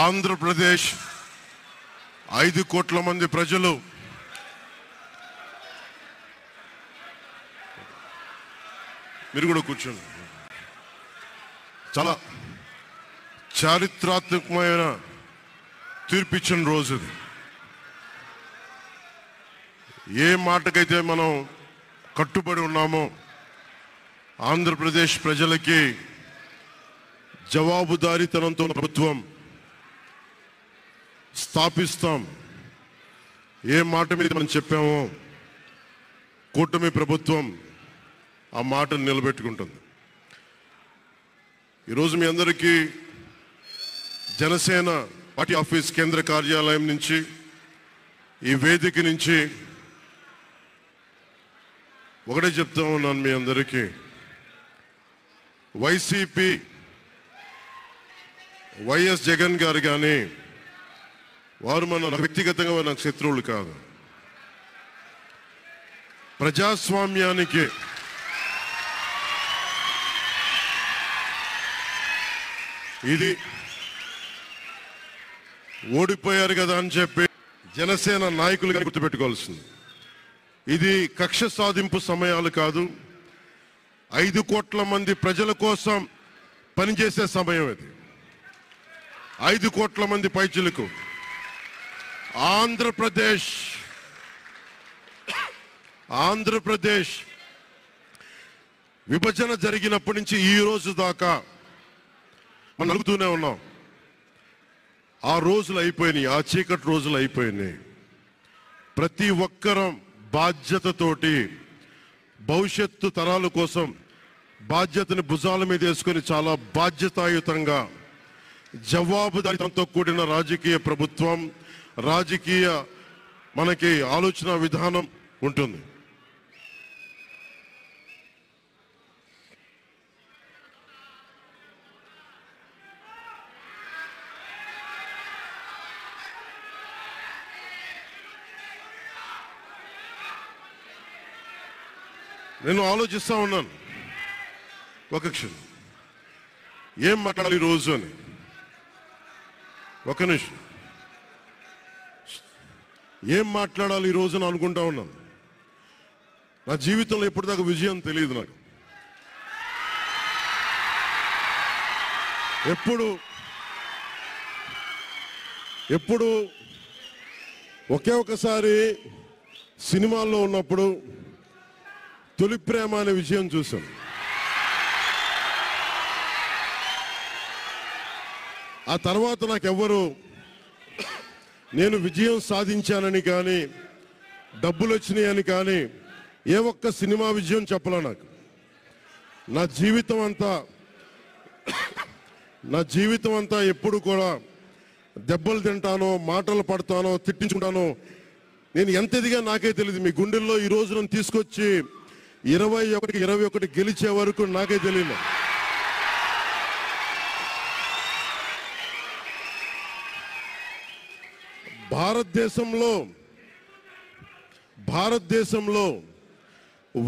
ఆంధ్రప్రదేశ్ 5 కోట్ల మంది ప్రజలు మీరు కూడా కూర్చోండి. చాలా చారిత్రాత్మకమైన తీర్పిచ్చిన రోజు ఇది. ఏ మాటకైతే మనం కట్టుబడి ఉన్నామో ఆంధ్రప్రదేశ్ ప్రజలకి జవాబుదారీతనంతో ప్రభుత్వం స్థాపిస్తాం, ఏ మాట మీద మనం చెప్పామో కూటమి ప్రభుత్వం ఆ మాటను నిలబెట్టుకుంటుంది. ఈరోజు మీ అందరికీ జనసేన పార్టీ ఆఫీస్ కేంద్ర కార్యాలయం నుంచి, ఈ వేదిక నుంచి ఒకటే చెప్తా ఉన్నాను మీ అందరికీ, వైసీపీ వైఎస్ జగన్ గారు కానీ వారు మన వ్యక్తిగతంగా నాకు శత్రువులు కాదు. ప్రజాస్వామ్యానికి ఇది ఓడిపోయారు కదా అని చెప్పి జనసేన నాయకులుగా గుర్తుపెట్టుకోవాల్సింది. ఇది కక్ష సాధింపు సమయాలు కాదు, 5 కోట్ల మంది ప్రజల కోసం పనిచేసే సమయం ఇది. 5 కోట్ల మంది పైచిలకు ఆంధ్రప్రదేశ్ విభజన జరిగినప్పటి నుంచి ఈ రోజు దాకా మనం నలుగుతూనే ఉన్నాం. ఆ రోజులు అయిపోయినాయి, ఆ చీకటి రోజులు అయిపోయినాయి. ప్రతి ఒక్కరం బాధ్యతతోటి భవిష్యత్తు తరాల కోసం బాధ్యతని భుజాల మీద వేసుకొని చాలా బాధ్యతాయుతంగా జవాబుదారీతనంతో కూడిన రాజకీయ ప్రభుత్వం, రాజకీయ మనకి ఆలోచన విధానం ఉంటుంది. నేను ఆలోచిస్తా ఉన్నాను, ఒక క్షణం ఏం మాట్లాడాలి ఈ రోజు అని. ఒక నిమిషం, ఏం మాట్లాడాలి ఈ రోజు అని అనుకుంటా ఉన్నాను. నా జీవితంలో ఎప్పటిదాకా విజయం తెలియదు నాకు. ఎప్పుడు ఒకే ఒకసారి సినిమాల్లో ఉన్నప్పుడు తొలి ప్రేమ అనే విజయం చూశాను. ఆ తర్వాత నాకెవ్వరు నేను విజయం సాధించానని కానీ డబ్బులు వచ్చినాయని కానీ ఏ ఒక్క సినిమా విజయం చెప్పలే నాకు. నా జీవితం అంతా ఎప్పుడు కూడా దెబ్బలు తింటానో, మాటలు పడతానో, తిట్టించుకుంటానో. నేను ఎంత ఎదిగా నాకే తెలియదు. మీ గుండెల్లో ఈ రోజు నన్ను తీసుకొచ్చి 21 గెలిచే వరకు నాకే తెలియదు. భారతదేశంలో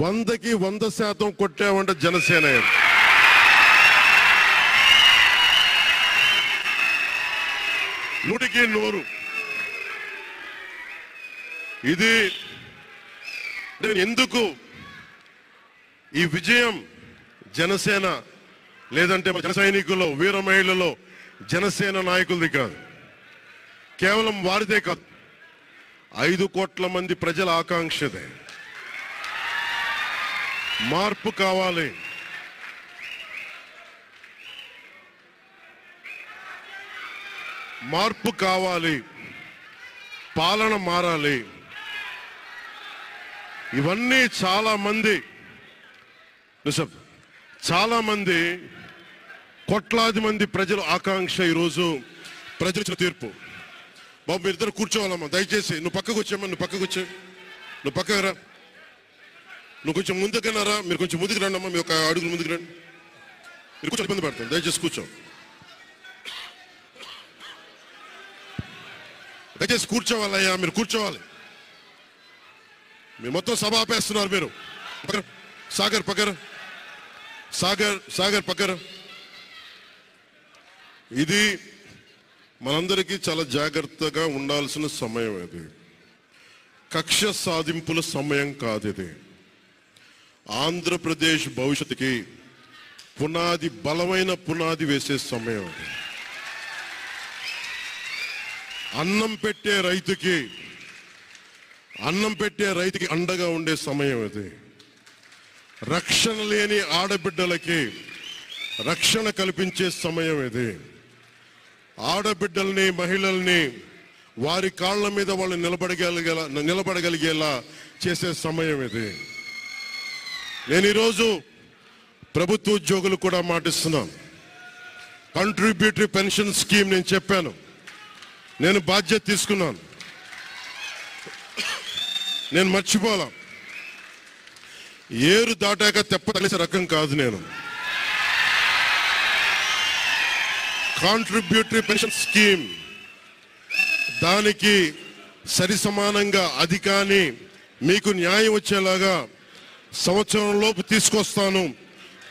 100కి 100% కొట్టామంటే జనసేన. 100కి 100. ఇది ఎందుకు ఈ విజయం జనసేన లేదంటే జన సైనికులు, వీర మహిళలో జనసేన నాయకులది కాదు, కేవలం వారిదే కాదు, 5 కోట్ల మంది ప్రజల ఆకాంక్షదే. మార్పు కావాలి, పాలన మారాలి. ఇవన్నీ చాలా మంది కోట్లాది మంది ప్రజల ఆకాంక్ష. ఈరోజు ప్రజల తీర్పు. బాబు మీరిద్దరు కూర్చోవాలమ్మా దయచేసి. నువ్వు పక్కకు వచ్చామ్మా, నువ్వు పక్కకు రా. నువ్వు కొంచెం ముందుకన్నా రా, మీరు కొంచెం ముందుకు రండి అమ్మా, మీ ఒక అడుగులు ముందుకు రండి. మీరు కూర్చొని ఇబ్బంది పడతాను, దయచేసి కూర్చోవాలయ్యా, మీరు కూర్చోవాలి. మీరు మొత్తం సభ ఆపేస్తున్నారు. మీరు సాగర్ పక్కన. ఇది మనందరికీ చాలా జాగ్రత్తగా ఉండాల్సిన సమయం ఇది. కక్ష సాధింపుల సమయం కాదు ఇది. ఆంధ్రప్రదేశ్ భవిష్యత్తుకి పునాది, బలమైన పునాది వేసే సమయం అది. అన్నం పెట్టే రైతుకి అండగా ఉండే సమయం ఇది. రక్షణ లేని ఆడబిడ్డలకి రక్షణ కల్పించే సమయం ఇది. ఆడబిడ్డల్ని, మహిళల్ని వారి కాళ్ళ మీద వాళ్ళు నిలబడగలిగేలా చేసే సమయం ఇది. నేను ఈరోజు ప్రభుత్వ ఉద్యోగులు కూడా మాటిస్తున్నాను. కంట్రిబ్యూటరీ పెన్షన్ స్కీమ్ నేను చెప్పాను, నేను బాధ్యత తీసుకున్నాను, నేను మర్చిపోలా. ఏరు దాటాక తెప్ప తగిలిసే రకం కాదు నేను. కాంట్రిబ్యూటరీ పెన్షన్ స్కీమ్ దానికి సరి సమానంగా అది కానీ మీకు న్యాయం వచ్చేలాగా సంవత్సరం లోపు తీసుకొస్తాను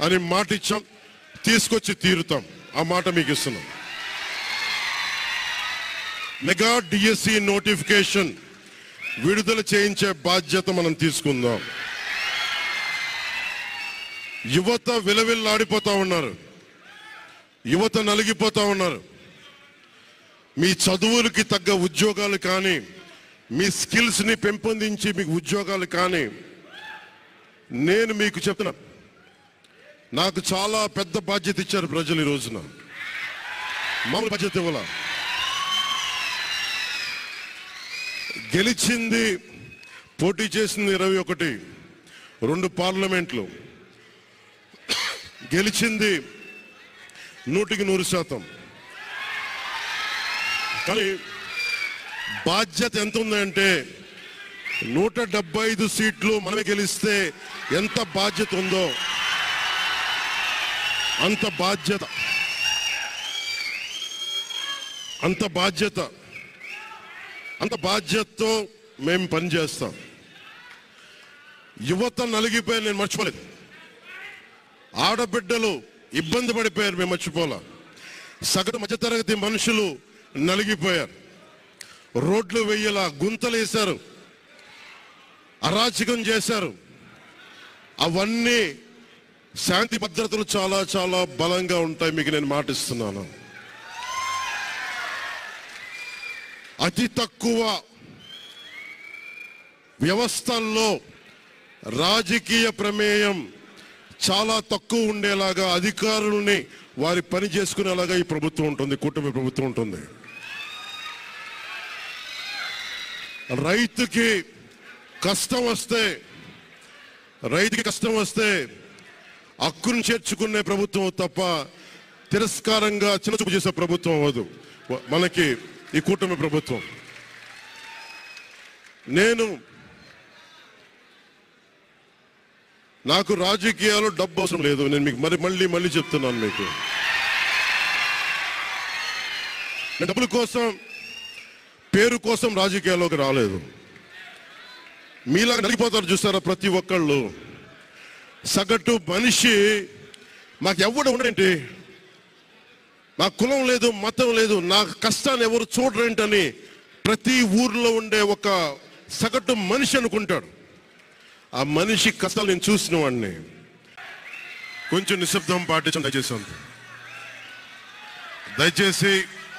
అని మాట ఇచ్చాం. తీసుకొచ్చి తీరుతాం. ఆ మాట మీకు ఇస్తున్నాం. మెగా డిఎస్సి నోటిఫికేషన్ విడుదల చేయించే బాధ్యత మనం తీసుకుందాం. యువత విలవిల్లాడిపోతా ఉన్నారు, యువత నలిగిపోతా ఉన్నారు. మీ చదువులకి తగ్గ ఉద్యోగాలు కానీ, మీ స్కిల్స్ని పెంపొందించి మీకు ఉద్యోగాలు కానీ, నేను మీకు చెప్తున్నా, నాకు చాలా పెద్ద బాధ్యత ఇచ్చారు ప్రజలు. ఈ రోజున మామూలు బాధ్యత ఇవ్వాల. గెలిచింది, పోటీ చేసింది 21, 2 పార్లమెంట్లు గెలిచింది 100%. కానీ బాధ్యత ఎంత ఉందంటే 175 సీట్లు మనమే గెలిస్తే ఎంత బాధ్యత ఉందో అంత బాధ్యతతో మేము పనిచేస్తాం. యువత నలిగిపోయి నేను మర్చిపోలేదు. ఆడబిడ్డలు ఇబ్బంది పడిపోయారు, మేము మర్చిపోలా. సగటు మధ్యతరగతి మనుషులు నలిగిపోయారు. రోడ్లు వెయ్యేలా గుంతలు వేశారు, అరాచకం చేశారు. అవన్నీ శాంతి భద్రతలు చాలా చాలా బలంగా ఉంటాయి, మీకు నేను మాటిస్తున్నాను. అతి తక్కువ వ్యవస్థల్లో రాజకీయ ప్రమేయం చాలా తక్కువ ఉండేలాగా, అధికారుల్ని వారి పని చేసుకునేలాగా ఈ ప్రభుత్వం ఉంటుంది, కూటమి ప్రభుత్వం ఉంటుంది. రైతుకి కష్టం వస్తే హక్కును చేర్చుకునే ప్రభుత్వం తప్ప తిరస్కారంగా చిన్నచూపు చేసే ప్రభుత్వం అవ్వదు మనకి ఈ కూటమి ప్రభుత్వం. నాకు రాజకీయాలు డబ్బు అవసరం లేదు. నేను మీకు మళ్ళీ చెప్తున్నాను. మీకు నేను డబ్బుల కోసం, పేరు కోసం రాజకీయాల్లోకి రాలేదు. మీలా నలిగిపోతారు చూస్తారా ప్రతి ఒక్కళ్ళు. సగటు మనిషి మాకు ఎవడు ఉండేంటి, నా కులం లేదు, మతం లేదు, నా కష్టాన్ని ఎవరు చూడరేంటని ప్రతి ఊర్లో ఉండే ఒక సగటు మనిషి అనుకుంటాడు. ఆ మనిషి కష్టాలు నేను చూసిన వాడిని. కొంచెం నిశ్శబ్దం పాటించండి దయచేసి.